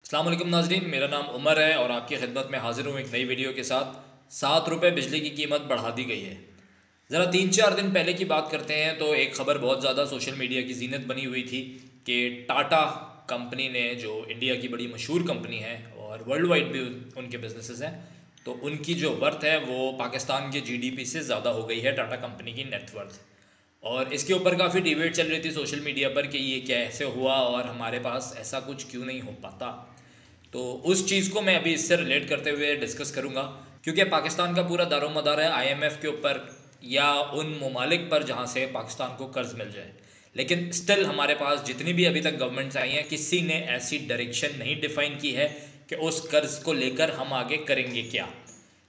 अस्सलाम वालेकुम नाजरीन, मेरा नाम उमर है और आपकी खिदमत में हाजिर हूँ एक नई वीडियो के साथ। 7 रुपये बिजली की कीमत बढ़ा दी गई है। ज़रा 3-4 दिन पहले की बात करते हैं तो एक ख़बर बहुत ज़्यादा सोशल मीडिया की जीनत बनी हुई थी कि टाटा कंपनी ने, जो इंडिया की बड़ी मशहूर कंपनी है और वर्ल्ड वाइड भी उनके बिजनेसेस हैं, तो उनकी जो वर्थ है वो पाकिस्तान के जीडीपी से ज़्यादा हो गई है, टाटा कंपनी की नेटवर्थ। और इसके ऊपर काफ़ी डिबेट चल रही थी सोशल मीडिया पर कि ये कैसे हुआ और हमारे पास ऐसा कुछ क्यों नहीं हो पाता। तो उस चीज़ को मैं अभी इससे रिलेट करते हुए डिस्कस करूँगा, क्योंकि पाकिस्तान का पूरा दारोमदार है आईएमएफ के ऊपर या उन ममालिक पर जहाँ से पाकिस्तान को कर्ज मिल जाए। लेकिन स्टिल हमारे पास जितनी भी अभी तक गवर्नमेंट्स आई हैं, किसी ने ऐसी डायरेक्शन नहीं डिफाइन की है कि उस कर्ज को लेकर हम आगे करेंगे क्या।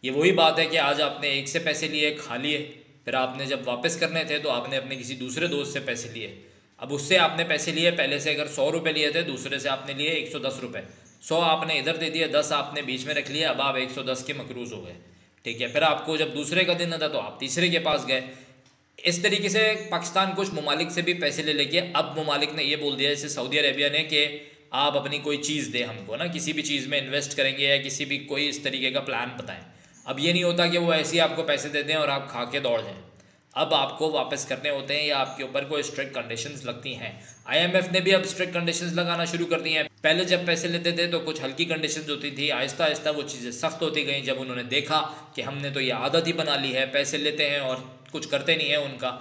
ये वही बात है कि आज आपने एक से पैसे लिए, खा लिए, फिर आपने जब वापस करने थे तो आपने अपने किसी दूसरे दोस्त से पैसे लिए। अब उससे आपने पैसे लिए, पहले से अगर 100 रुपये लिए थे, दूसरे से आपने लिए 110 रुपये। 100 आपने इधर दे दिया, 10 आपने बीच में रख लिया, अब आप 110 के मकरूज हो गए। ठीक है, फिर आपको जब दूसरे का दिन था तो आप तीसरे के पास गए। इस तरीके से पाकिस्तान कुछ ममालिक से भी पैसे ले लेके अब ममालिक ने ये बोल दिया, जैसे सऊदी अरेबिया ने, कि आप अपनी कोई चीज़ दें हमको ना, किसी भी चीज़ में इन्वेस्ट करेंगे या किसी भी कोई इस तरीके का प्लान बताएं। अब ये नहीं होता कि वो ऐसे ही आपको पैसे दे दें और आप खा के दौड़ जाएं। अब आपको वापस करने होते हैं या आपके ऊपर कोई स्ट्रिक्ट कंडीशंस लगती हैं। आईएमएफ ने भी अब स्ट्रिक्ट कंडीशंस लगाना शुरू कर दी हैं। पहले जब पैसे लेते थे तो कुछ हल्की कंडीशंस होती थी, आहिस्ता आहिस्ता वो चीज़ें सख्त होती गई। जब उन्होंने देखा कि हमने तो ये आदत ही बना ली है, पैसे लेते हैं और कुछ करते नहीं है, उनका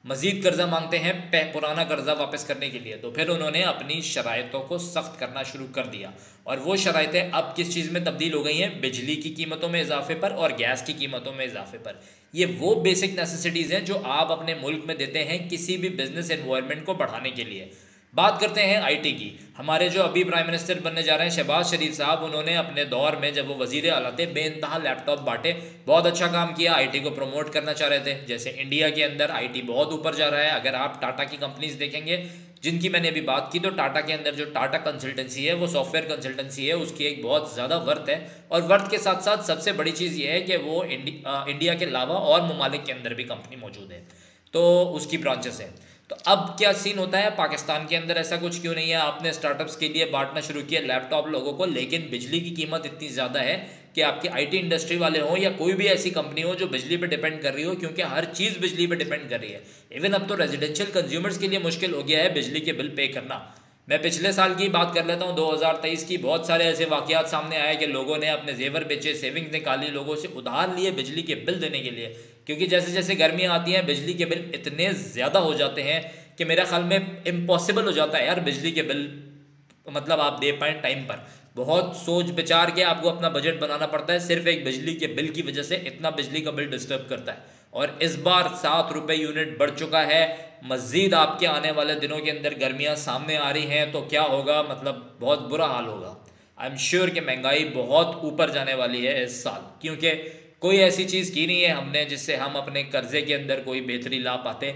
मज़ीद कर्जा मांगते हैं पुराना कर्जा वापस करने के लिए, तो फिर उन्होंने अपनी शराइतों को सख्त करना शुरू कर दिया। और वो शराइतें अब किस चीज़ में तब्दील हो गई हैं? बिजली की कीमतों में इजाफे पर और गैस की कीमतों में इजाफे पर। ये वो बेसिक नेसेसिटीज़ हैं जो आप अपने मुल्क में देते हैं किसी भी बिजनेस एनवायरनमेंट को बढ़ाने के लिए। बात करते हैं आईटी की। हमारे जो अभी प्राइम मिनिस्टर बनने जा रहे हैं शहबाज शरीफ साहब, उन्होंने अपने दौर में जब वो वजीर आला थे बेइंतहा लैपटॉप बांटे, बहुत अच्छा काम किया, आईटी को प्रमोट करना चाह रहे थे। जैसे इंडिया के अंदर आईटी बहुत ऊपर जा रहा है। अगर आप टाटा की कंपनीज देखेंगे जिनकी मैंने अभी बात की, तो टाटा के अंदर जो टाटा कंसल्टेंसी है वो सॉफ्टवेयर कंसल्टेंसी है, उसकी एक बहुत ज़्यादा वर्थ है। और वर्थ के साथ साथ सबसे बड़ी चीज़ ये है कि वो इंडिया के अलावा और ममालिक के अंदर भी कंपनी मौजूद है, तो उसकी ब्रांचेस हैं। तो अब क्या सीन होता है पाकिस्तान के अंदर? ऐसा कुछ क्यों नहीं है? आपने स्टार्टअप्स के लिए बांटना शुरू किया लैपटॉप लोगों को, लेकिन बिजली की कीमत इतनी ज़्यादा है कि आपकी आईटी इंडस्ट्री वाले हों या कोई भी ऐसी कंपनी हो जो बिजली पे डिपेंड कर रही हो, क्योंकि हर चीज़ बिजली पे डिपेंड कर रही है। इवन अब तो रेजिडेंशियल कंज्यूमर्स के लिए मुश्किल हो गया है बिजली के बिल पे करना। मैं पिछले साल की बात कर लेता हूँ, 2023 की। बहुत सारे ऐसे वाकयात सामने आए कि लोगों ने अपने जेवर बेचे, सेविंग्स निकाली, लोगों से उधार लिए बिजली के बिल देने के लिए, क्योंकि जैसे जैसे गर्मियाँ आती हैं बिजली के बिल इतने ज़्यादा हो जाते हैं कि मेरे ख्याल में इम्पॉसिबल हो जाता है यार बिजली के बिल मतलब आप दे पाएँ टाइम पर। बहुत सोच विचार के आपको अपना बजट बनाना पड़ता है, सिर्फ एक बिजली के बिल की वजह से इतना बिजली का बिल डिस्टर्ब करता है। और इस बार 7 रुपये यूनिट बढ़ चुका है। मज़ीद आपके आने वाले दिनों के अंदर गर्मियाँ सामने आ रही हैं, तो क्या होगा? मतलब बहुत बुरा हाल होगा। आई एम श्योर कि महंगाई बहुत ऊपर जाने वाली है इस साल, क्योंकि कोई ऐसी चीज़ की नहीं है हमने जिससे हम अपने कर्जे के अंदर कोई बेहतरी ला पाते।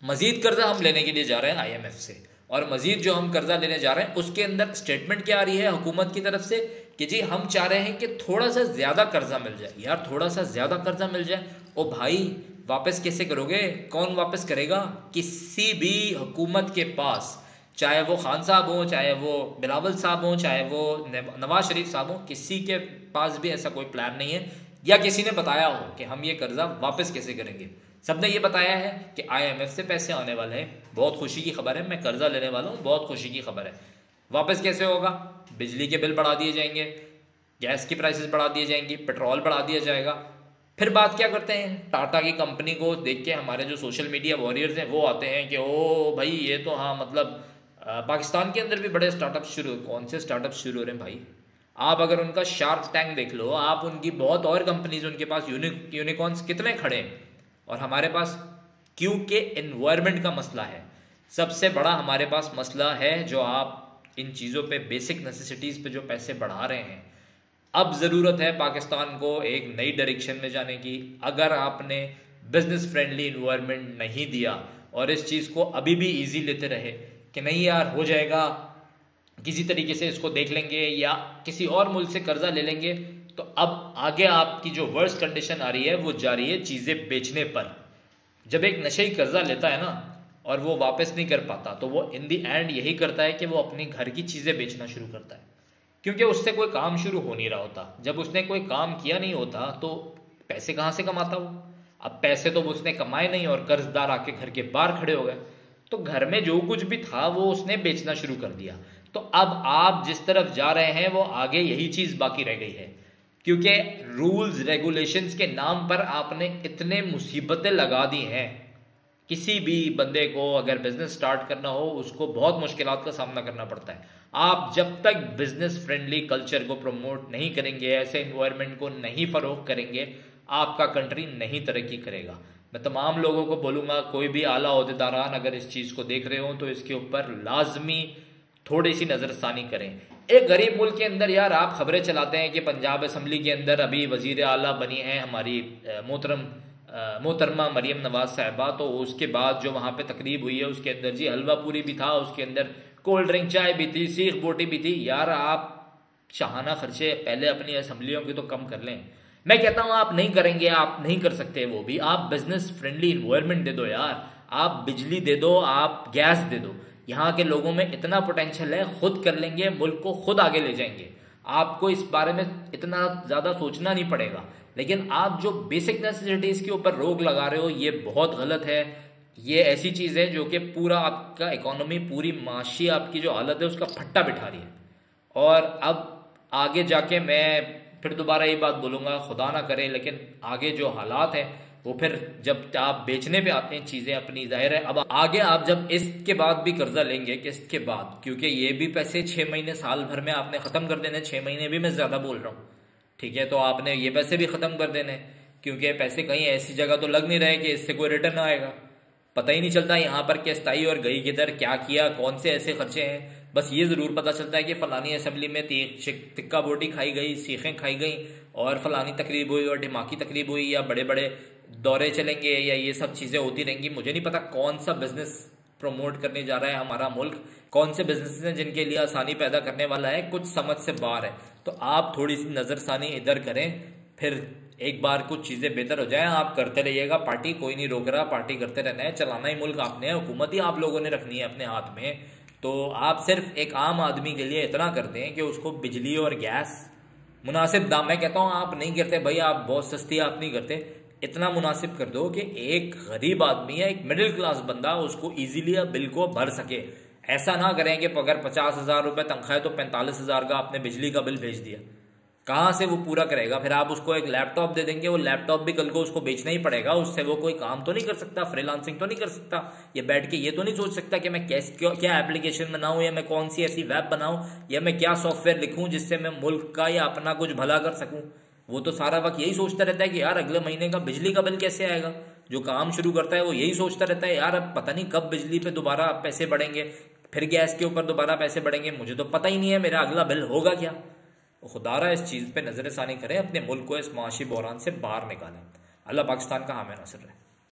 मज़ीद कर्जा हम लेने के लिए जा रहे हैं आईएमएफ से, और मज़ीद जो हम कर्जा लेने जा रहे हैं उसके अंदर स्टेटमेंट क्या आ रही है हुकूमत की तरफ से कि जी हम चाह रहे हैं कि थोड़ा सा ज़्यादा कर्जा मिल जाए। यार थोड़ा सा ज़्यादा कर्जा मिल जाए, ओ भाई वापस कैसे करोगे? कौन वापस करेगा? किसी भी हुकूमत के पास, चाहे वो खान साहब हों, चाहे वो बिलावल साहब हों, चाहे वो नवाज शरीफ साहब हों, किसी के पास भी ऐसा कोई प्लान नहीं है या किसी ने बताया हो कि हम ये कर्जा वापस कैसे करेंगे। सबने ये बताया है कि आईएमएफ से पैसे आने वाले हैं, बहुत खुशी की खबर है, मैं कर्जा लेने वाला हूँ, बहुत खुशी की खबर है। वापस कैसे होगा? बिजली के बिल बढ़ा दिए जाएंगे, गैस की प्राइसेस बढ़ा दिए जाएंगी, पेट्रोल बढ़ा दिया जाएगा। फिर बात क्या करते हैं? टाटा की कंपनी को देख के हमारे जो सोशल मीडिया वॉरियर्स हैं वो आते हैं कि ओ भाई ये तो हाँ मतलब पाकिस्तान के अंदर भी बड़े स्टार्टअप शुरू। कौन से स्टार्टअप शुरू हो रहे हैं भाई? आप अगर उनका शार्क टैंक देख लो, आप उनकी बहुत और कंपनीज, उनके पास यूनिकॉर्न्स कितने खड़े हैं, और हमारे पास क्योंकि एनवायरनमेंट का मसला है सबसे बड़ा हमारे पास मसला है, जो आप इन चीज़ों पे बेसिक नेसेसिटीज़ पे जो पैसे बढ़ा रहे हैं। अब ज़रूरत है पाकिस्तान को एक नई डायरेक्शन में जाने की। अगर आपने बिजनेस फ्रेंडली इन्वायरमेंट नहीं दिया और इस चीज़ को अभी भी ईजी लेते रहे कि नहीं यार हो जाएगा, किसी तरीके से इसको देख लेंगे या किसी और मुल्क से कर्जा ले लेंगे, तो अब आगे आपकी जो वर्स्ट कंडीशन आ रही है वो जा रही है चीज़ें बेचने पर। जब एक नशेई कर्जा लेता है ना और वो वापस नहीं कर पाता, तो वो इन दी एंड यही करता है कि वो अपनी घर की चीज़ें बेचना शुरू करता है, क्योंकि उससे कोई काम शुरू हो नहीं रहा होता। जब उसने कोई काम किया नहीं होता तो पैसे कहाँ से कमाता वो? अब पैसे तो उसने कमाए नहीं और कर्जदार आके घर के बाहर खड़े हो गए, तो घर में जो कुछ भी था वो उसने बेचना शुरू कर दिया। तो अब आप जिस तरफ जा रहे हैं वो आगे यही चीज बाकी रह गई है, क्योंकि रूल्स रेगुलेशंस के नाम पर आपने इतने मुसीबतें लगा दी हैं। किसी भी बंदे को अगर बिजनेस स्टार्ट करना हो उसको बहुत मुश्किलात का सामना करना पड़ता है। आप जब तक बिजनेस फ्रेंडली कल्चर को प्रमोट नहीं करेंगे, ऐसे इन्वायरमेंट को नहीं फरोग करेंगे, आपका कंट्री नहीं तरक्की करेगा। मैं तमाम लोगों को बोलूंगा, कोई भी आला ओहदेदारान अगर इस चीज़ को देख रहे हो तो इसके ऊपर लाजमी थोड़ी सी नज़रसानी करें। एक गरीब मुल्क के अंदर यार आप खबरें चलाते हैं कि पंजाब असम्बली के अंदर अभी वजीर आला बनी हैं हमारी मोहतरमा मरियम नवाज साहिबा, तो उसके बाद जो वहाँ पे तकरीब हुई है उसके अंदर जी हलवा पूरी भी था, उसके अंदर कोल्ड ड्रिंक चाय भी थी, सीख बोटी भी थी। यार आप शाहाना खर्चे पहले अपनी असम्बलियों के तो कम कर लें। मैं कहता हूं आप नहीं करेंगे, आप नहीं कर सकते, वो भी आप बिजनेस फ्रेंडली इन्वायरमेंट दे दो यार, आप बिजली दे दो, आप गैस दे दो। यहाँ के लोगों में इतना पोटेंशियल है, खुद कर लेंगे, मुल्क को खुद आगे ले जाएंगे। आपको इस बारे में इतना ज़्यादा सोचना नहीं पड़ेगा। लेकिन आप जो बेसिक नेसेसिटीज़ के ऊपर रोक लगा रहे हो ये बहुत गलत है। ये ऐसी चीज़ है जो कि पूरा आपका इकोनॉमी, पूरी माशी आपकी जो हालत है उसका फट्टा बिठा रही है। और अब आगे जाके मैं फिर दोबारा ये बात बोलूँगा, खुदा ना करे, लेकिन आगे जो हालात हैं वो फिर जब आप बेचने पे आते हैं चीज़ें अपनी, जाहिर है अब आगे आप जब इसके बाद भी कर्जा लेंगे, किस्त के बाद, क्योंकि ये भी पैसे 6 महीने साल भर में आपने ख़त्म कर देने। 6 महीने भी मैं ज़्यादा बोल रहा हूँ, ठीक है, तो आपने ये पैसे भी ख़त्म कर देने, क्योंकि पैसे कहीं ऐसी जगह तो लग नहीं रहे कि इससे कोई रिटर्न आएगा। पता ही नहीं चलता यहाँ पर किस्त आई और गई किधर, क्या किया, कौन से ऐसे खर्चे हैं। बस ये ज़रूर पता चलता है कि फ़लानी असम्बली में तिक्का बोटी खाई गई, सीखें खाई गई, और फ़लानी तकरीब हुई और ढिमाकी तकरीब हुई, या बड़े बड़े दौरे चलेंगे, या ये सब चीज़ें होती रहेंगी। मुझे नहीं पता कौन सा बिज़नेस प्रमोट करने जा रहा है हमारा मुल्क, कौन से बिजनेस हैं जिनके लिए आसानी पैदा करने वाला है, कुछ समझ से बाहर है। तो आप थोड़ी सी नज़रसानी इधर करें, फिर एक बार कुछ चीज़ें बेहतर हो जाएं। आप करते रहिएगा, पार्टी कोई नहीं रोक रहा, पार्टी करते रहना है, चलाना ही मुल्क आपने है, हुकूमत ही आप लोगों ने रखनी है अपने हाथ में। तो आप सिर्फ एक आम आदमी के लिए इतना करते हैं कि उसको बिजली और गैस मुनासिब दाम, मैं कहता हूँ आप नहीं करते भाई, आप बहुत सस्ती आप नहीं करते, इतना मुनासिब कर दो कि एक गरीब आदमी है, एक मिडिल क्लास बंदा उसको इजीली बिल को भर सके। ऐसा ना करें कि अगर 50,000 रुपये तनख्वाह है तो 45,000 का आपने बिजली का बिल भेज दिया, कहाँ से वो पूरा करेगा। फिर आप उसको एक लैपटॉप दे देंगे, वो लैपटॉप भी कल को उसको बेचना ही पड़ेगा, उससे वो कोई काम तो नहीं कर सकता, फ्रीलांसिंग तो नहीं कर सकता, ये बैठ के ये तो नहीं सोच सकता कि मैं क्या एप्लीकेशन बनाऊं, या मैं कौन सी ऐसी वेब बनाऊं, या मैं क्या सॉफ्टवेयर लिखूं जिससे मैं मुल्क का या अपना कुछ भला कर सकूं। वो तो सारा वक्त यही सोचता रहता है कि यार अगले महीने का बिजली का बिल कैसे आएगा। जो काम शुरू करता है वो यही सोचता रहता है, यार अब पता नहीं कब बिजली पे दोबारा पैसे बढ़ेंगे, फिर गैस के ऊपर दोबारा पैसे बढ़ेंगे, मुझे तो पता ही नहीं है मेरा अगला बिल होगा क्या। खुदारा इस चीज़ पे नज़रसानी करें, अपने मुल्क को इस माशी बहरान से बाहर निकालें। अल्लाह पाकिस्तान का हामी नासिर रहे।